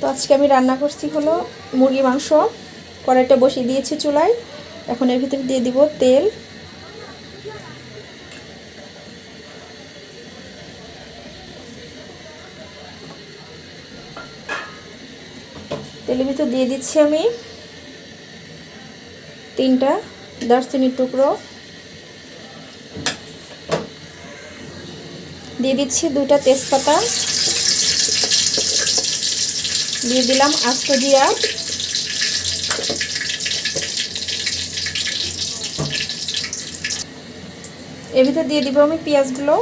আজকে আমি রান্না করছি হলো মুরগি মাংস। কড়াইটা বসিয়ে দিয়েছি চুলায়। এখন এর ভিতরে দিয়ে দিব তেল। তেলের ভিতর দিয়ে দিচ্ছি আমি 3টা দারচিনির টুকরো, দিয়ে দিচ্ছি 2টা তেজপাতা, দিয়ে দিলাম আস্ত জিরা, এর ভিতরে দিয়ে দিব আমি পেঁয়াজগুলো,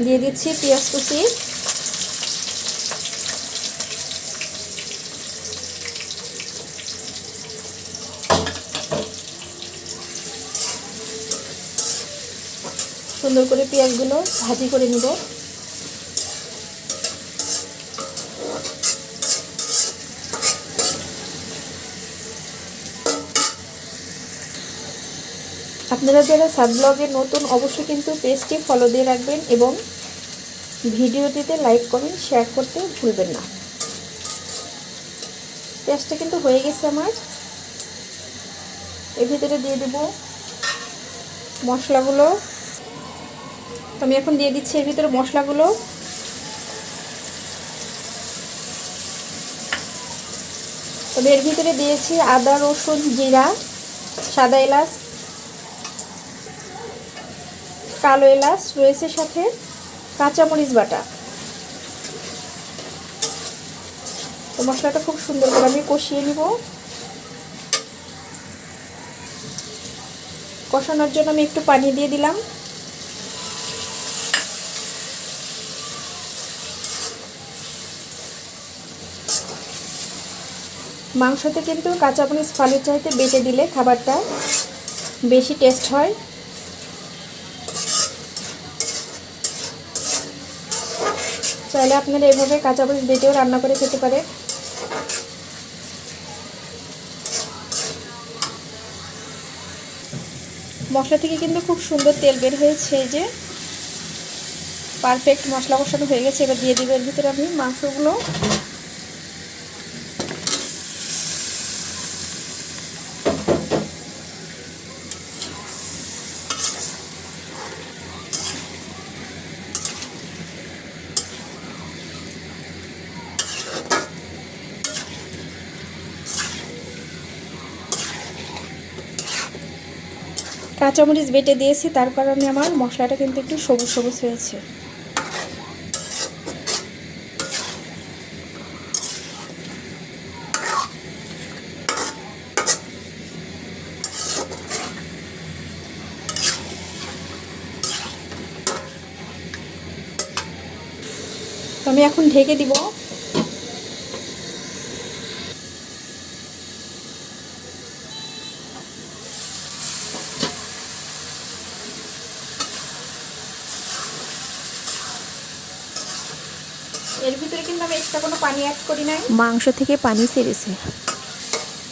দিয়ে দিচ্ছি পেঁয়াজ কুচি, সুন্দর করে পেঁয়াজগুলো ভাজি করে নিব। আপনারা যারা সাদ ব্লগে নতুন অবশ্যই কিন্তু পেজটি ফলো দিয়ে রাখবেন এবং ভিডিওটিতে লাইক কমেন্ট শেয়ার করতে ভুলবেন না। পেঁয়াজটা কিন্তু হয়ে গেছে আমার। এর ভিতরে দিয়ে দেব মশলাগুলো। আমি এখন দিয়ে দিচ্ছি এর ভিতরে মশলাগুলো। তবে এর ভিতরে দিয়েছি আদা, রসুন, জিরা, সাদা এলাচ, কালো এলাচ রয়েছে, সাথে কাঁচামরিচ বাটা। তো মশলাটা খুব সুন্দর করে আমি কষিয়ে নিব। কষানোর জন্য আমি একটু পানি দিয়ে দিলাম। মাংসতে কিন্তু কাঁচামরিচ ফালের চাইতে বেটে দিলে খাবারটা বেশি টেস্ট হয়। চাইলে আপনারা এভাবে কাঁচামরিচ বেটেও রান্না করে খেতে পারেন। মশলা থেকে কিন্তু খুব সুন্দর তেল বের হয়েছে। এই যে পারফেক্ট মশলা কষানো হয়ে গেছে। এবার দিয়ে দিব এর ভিতরে আমি মাংসগুলো। কাঁচামরিচ বেটে দিয়েছি, তার কারণে আমার মশলাটা কিন্তু একটু সবুজ সবুজ হয়েছে। আমি এখন ঢেকে দিব। এর ভিতরে কিন্তু আমি এক্সট্রা কোনো পানি অ্যাড করি নাই, মাংস থেকে পানি ছেড়েছে।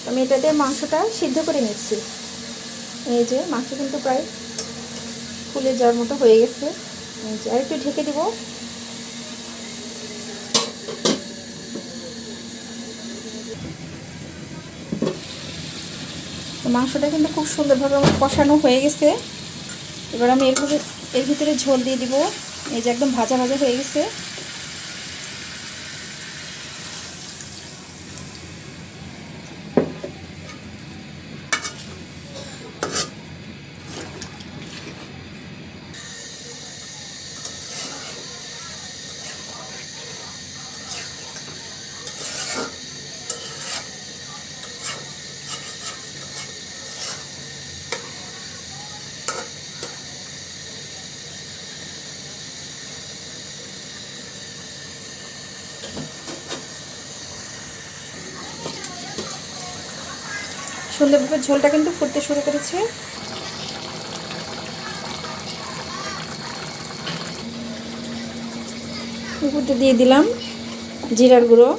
আমি এটাতে মাংসটা সিদ্ধ করে নিচ্ছি। এই যে মাংস কিন্তু প্রায় ফুলে যাওয়ার মতো হয়ে গেছে। এই যে আর একটু ঢেকে দিব। মাংসটা কিন্তু খুব সুন্দরভাবে আমার কষানো হয়ে গেছে। এবার আমি এর ভিতরে ঝোল দিয়ে দিব। এই যে একদম ভাজা ভাজা হয়ে গেছে। সুন্দরভাবে ঝোলটা কিন্তু ফুটতে শুরু করেছে। উপরে দিয়ে দিলাম জিরার গুঁড়ো,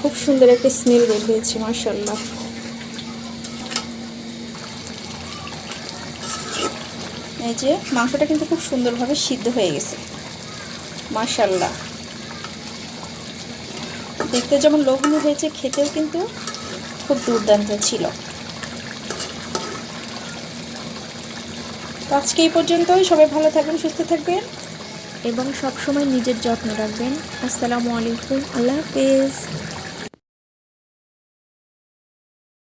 খুব সুন্দর একটা স্মেল বের হয়েছে, মাশাআল্লাহ। এই যে মাংসটা কিন্তু খুব সুন্দরভাবে সিদ্ধ হয়ে গেছে, মাশাআল্লাহ। দেখতে যেমন লোভনীয় হয়েছে, খেতেও কিন্তু খুব দুর্দান্ত ছিল। তো আজকে এই পর্যন্তই। সবাই ভালো থাকবেন, সুস্থ থাকবেন এবং সব সময় নিজের যত্ন রাখবেন। আসসালামু আলাইকুম, আল্লাহ হাফেজ।